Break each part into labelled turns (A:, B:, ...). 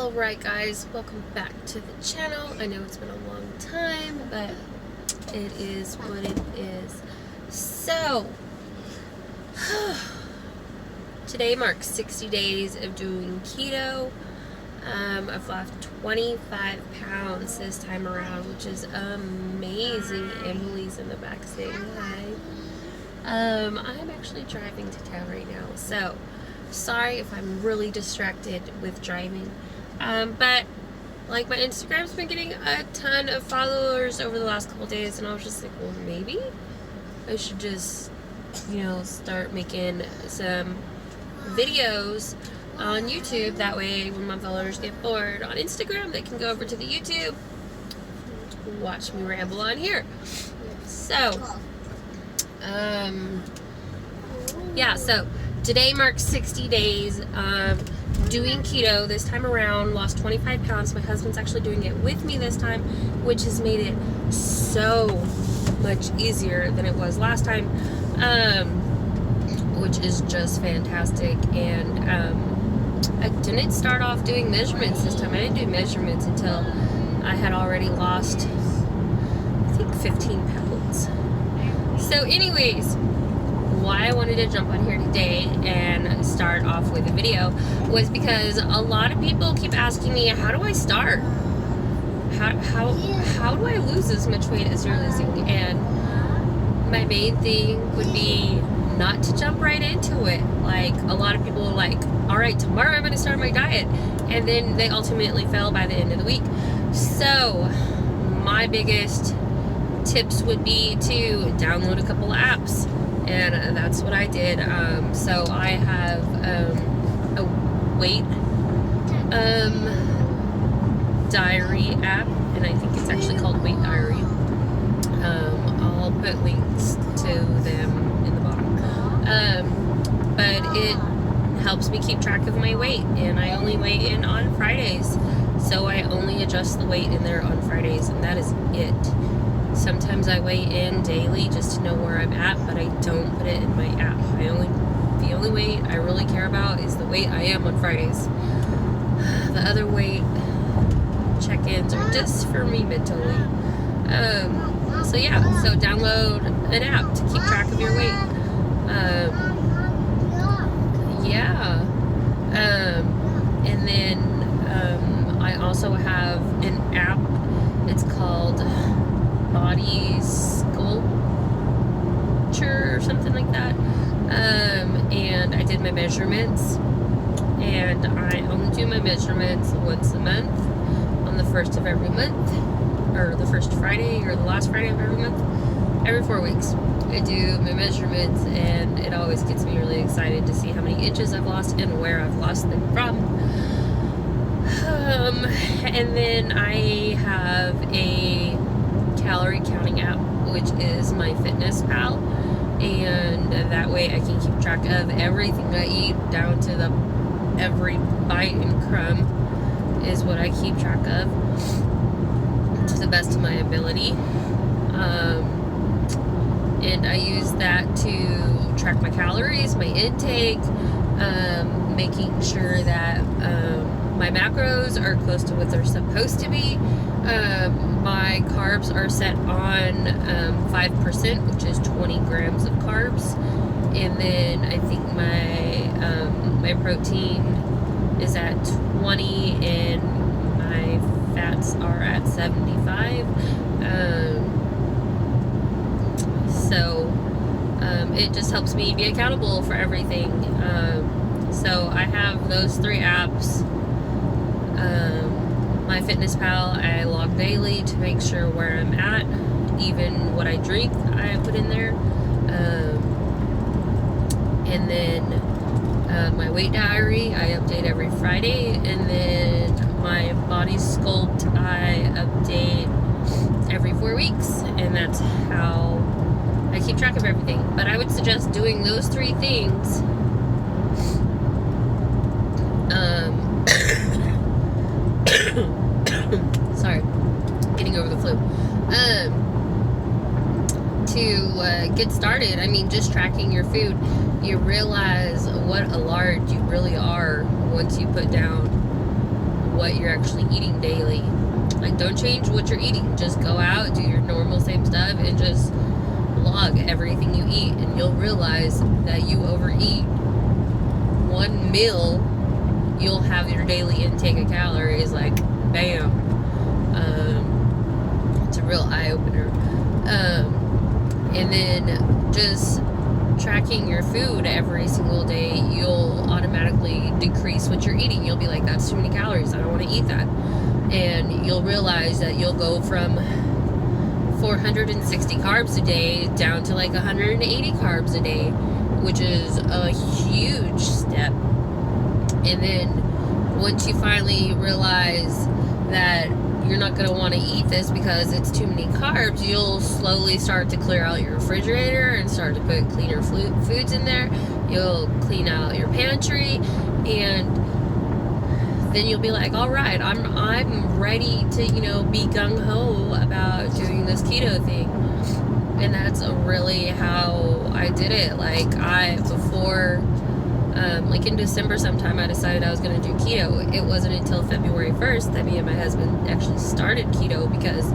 A: Alright guys, welcome back to the channel. I know it's been a long time, but it is what it is. So, today marks 60 days of doing keto. I've lost 25 pounds this time around, which is amazing. Emily's in the back saying hi. I'm actually driving to town right now, so sorry if I'm really distracted with driving. But like my Instagram's been getting a ton of followers over the last couple days, and I was just like, well, maybe I should just, start making some videos on YouTube. That way, when my followers get bored on Instagram, they can go over to the YouTube, watch me ramble on here. So, so today marks 60 days doing keto. This time around, lost 25 pounds. My husband's actually doing it with me this time, which has made it so much easier than it was last time, which is just fantastic. And I didn't start off doing measurements this time. I didn't do measurements until I had already lost, I think, 15 pounds. So anyways, why I wanted to jump on here today and start off with a video was because a lot of people keep asking me, how do I start? How do I lose as much weight as you're losing? And my main thing would be not to jump right into it. Like, a lot of people are like, all right, tomorrow I'm going to start my diet, and then they ultimately fail by the end of the week. So my biggest tips would be to download a couple of apps. And that's what I did. So I have a weight diary app, and I think it's actually called Weight Diary. I'll put links to them in the bottom. But it helps me keep track of my weight, and I only weigh in on Fridays. So I only adjust the weight in there on Fridays, and that is it. Sometimes I weigh in daily just to know where I'm at, but I don't put it in my app. The only weight I really care about is the weight I am on Fridays. The other weight check-ins are just for me mentally. So download an app to keep track of your weight. And then I also have an app. It's called Body Sculpture or something like that. And I did my measurements, and I only do my measurements once a month, on the first of every month, or the first Friday, or the last Friday of every month. Every 4 weeks I do my measurements, and it always gets me really excited to see how many inches I've lost and where I've lost them from. And then I have a calorie counting app, which is my Fitness Pal, and that way I can keep track of everything I eat, down to every bite and crumb is what I keep track of to the best of my ability. And I use that to track my calories, my intake, making sure that my macros are close to what they're supposed to be. My carbs are set on 5%, which is 20 grams of carbs. And then I think my protein is at 20, and my fats are at 75. It just helps me be accountable for everything. So I have those 3 apps. My Fitness Pal, I log daily to make sure where I'm at. Even what I drink, I put in there. And then my Weight Diary, I update every Friday. And then my Body Sculpt, I update every 4 weeks. And that's how I keep track of everything. But I would suggest doing those 3 things. Sorry, getting over the flu. To get started, I mean, just tracking your food, you realize what a lard you really are once you put down what you're actually eating daily. Like, don't change what you're eating. Just go out, do your normal same stuff, and just log everything you eat, and you'll realize that you overeat. One meal, you'll have your daily intake of calories, like, bam. It's a real eye-opener. And then just tracking your food every single day, you'll automatically decrease what you're eating. You'll be like, that's too many calories, I don't want to eat that. And you'll realize that you'll go from 460 carbs a day down to like 180 carbs a day, which is a huge step. And then once you finally realize that you're not going to want to eat this because it's too many carbs, you'll slowly start to clear out your refrigerator and start to put cleaner foods in there. You'll clean out your pantry, and then you'll be like, all right, I'm ready to, be gung-ho about doing this keto thing. And that's really how I did it. Like, like in December sometime, I decided I was going to do keto. It wasn't until February 1st that me and my husband actually started keto, because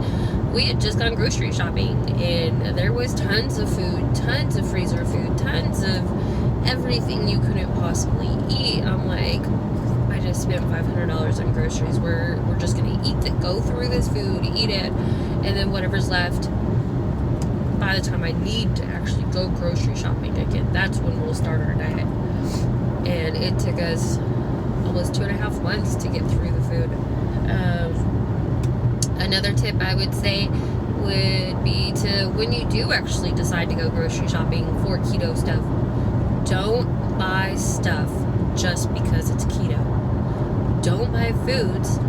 A: we had just gone grocery shopping, and there was tons of food, tons of freezer food, tons of everything you couldn't possibly eat. I'm like, I just spent $500 on groceries. We're just going to eat it, go through this food, eat it, and then whatever's left, by the time I need to actually go grocery shopping again, that's when we'll start our diet. And it took us almost 2.5 months to get through the food. Another tip I would say would be to, when you do actually decide to go grocery shopping for keto stuff, don't buy stuff just because it's keto. Don't buy foods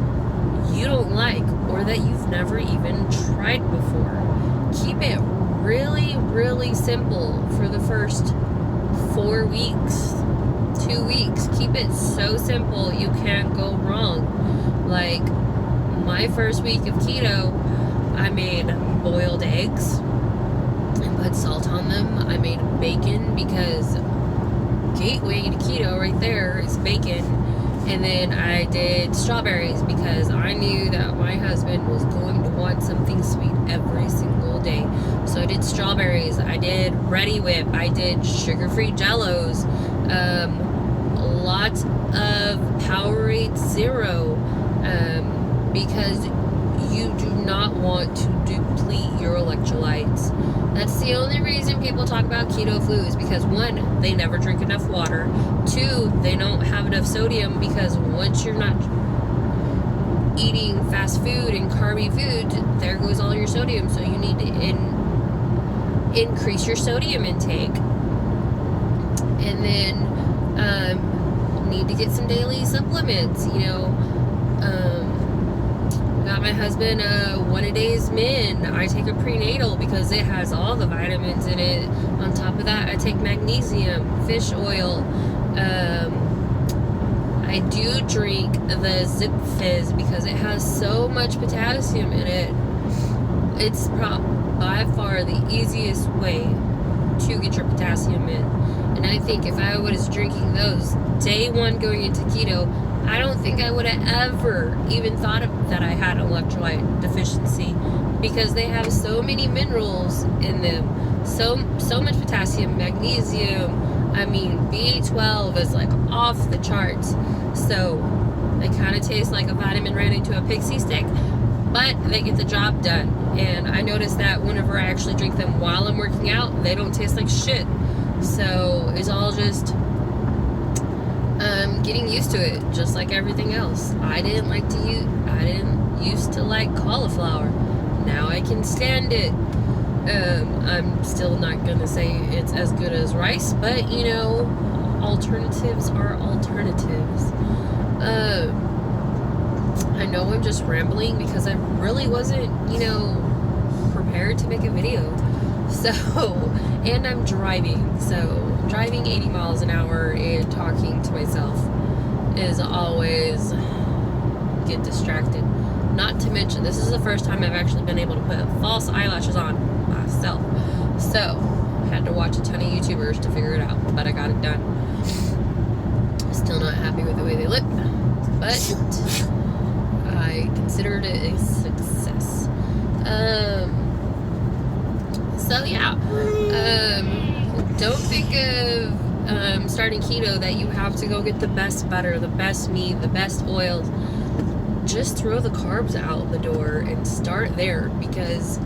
A: you don't like or that you've never even tried before. Keep it really, really simple for the first 4 weeks, 2 weeks. Keep it so simple you can't go wrong. Like, my first week of keto, I made boiled eggs and put salt on them. I made bacon, because gateway to keto right there is bacon. And then I did strawberries, because I knew that my husband was going to want something sweet every single day. So I did strawberries, I did Ready Whip, I did sugar-free Jellos, lots of Powerade Zero, because you do not want to deplete your electrolytes. That's the only reason people talk about keto flu, is because, one, they never drink enough water. Two, they don't have enough sodium, because once you're not eating fast food and carby food, there goes all your sodium. So you need to increase your sodium intake. And then need to get some daily supplements, got my husband one-a-days min. I take a prenatal because it has all the vitamins in it. On top of that, I take magnesium, fish oil. I do drink the Zip Fizz because it has so much potassium in it. It's by far the easiest way to get your potassium in. And I think if I was drinking those day one going into keto, I don't think I would have ever even thought that I had electrolyte deficiency, because they have so many minerals in them, so much potassium, magnesium. I mean, B12 is like off the charts. So they kind of taste like a vitamin ran into a pixie stick, but they get the job done. And I noticed that whenever I actually drink them while I'm working out, they don't taste like shit. So it's all just getting used to it, just like everything else. I didn't used to like cauliflower. Now I can stand it. I'm still not gonna say it's as good as rice, but alternatives are alternatives. I know I'm just rambling because I really wasn't, prepared to make a video. So, and I'm driving, so driving 80 miles an hour and talking to myself is always get distracted. Not to mention, this is the first time I've actually been able to put false eyelashes on myself. So, I had to watch a ton of YouTubers to figure it out, but I got it done. Still not happy with the way they look, but I considered it a success. So yeah, don't think of starting keto that you have to go get the best butter, the best meat, the best oils. Just throw the carbs out the door and start there, because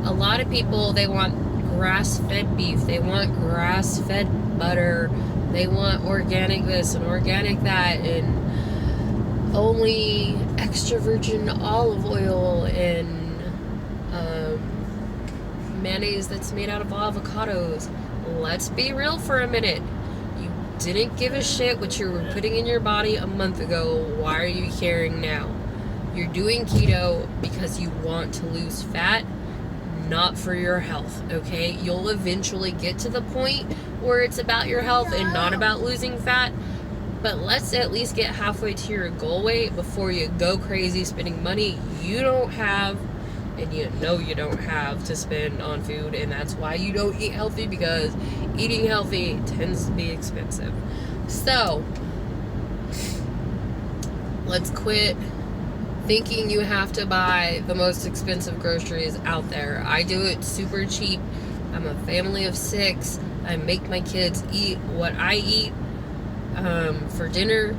A: a lot of people, they want grass-fed beef, they want grass-fed butter, they want organic this and organic that, and only extra virgin olive oil and mayonnaise that's made out of avocados. Let's be real for a minute. You didn't give a shit what you were putting in your body a month ago. Why are you caring now? You're doing keto because you want to lose fat, not for your health, okay? You'll eventually get to the point where it's about your health and not about losing fat, but let's at least get halfway to your goal weight before you go crazy spending money you don't have, and you know you don't have to spend on food, and that's why you don't eat healthy, because eating healthy tends to be expensive. So, let's quit thinking you have to buy the most expensive groceries out there. I do it super cheap. I'm a family of 6. I make my kids eat what I eat for dinner.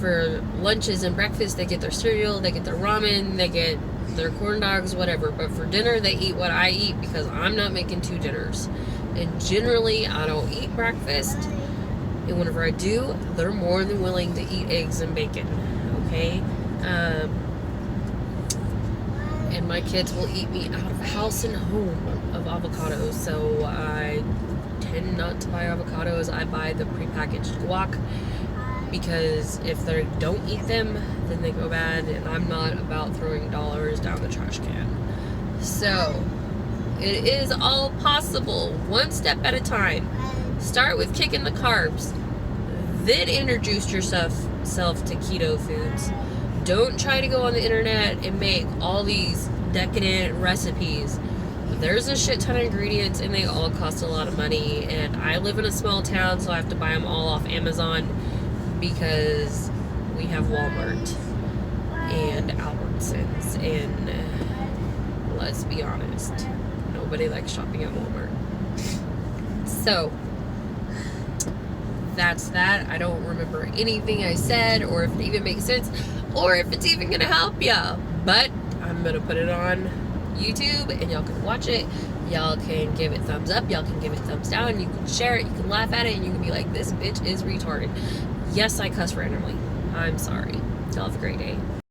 A: For lunches and breakfast, they get their cereal, they get their ramen, they get their corn dogs, whatever. But for dinner, they eat what I eat, because I'm not making 2 dinners. And generally, I don't eat breakfast. And whenever I do, they're more than willing to eat eggs and bacon. Okay? And my kids will eat me out of house and home of avocados. So I tend not to buy avocados. I buy the prepackaged guac, because if they don't eat them, then they go bad, and I'm not about throwing dollars down the trash can. So it is all possible, one step at a time. Start with kicking the carbs, then introduce yourself to keto foods. Don't try to go on the internet and make all these decadent recipes. There's a shit ton of ingredients, and they all cost a lot of money, and I live in a small town, so I have to buy them all off Amazon, because we have Walmart and Albertsons, and let's be honest, nobody likes shopping at Walmart. So that's that. I don't remember anything I said, or if it even makes sense, or if it's even gonna help ya, but I'm gonna put it on YouTube, and y'all can watch it. Y'all can give it thumbs up, y'all can give it thumbs down, you can share it, you can laugh at it, and you can be like, this bitch is retarded. Yes, I cuss randomly. I'm sorry. Y'all have a great day.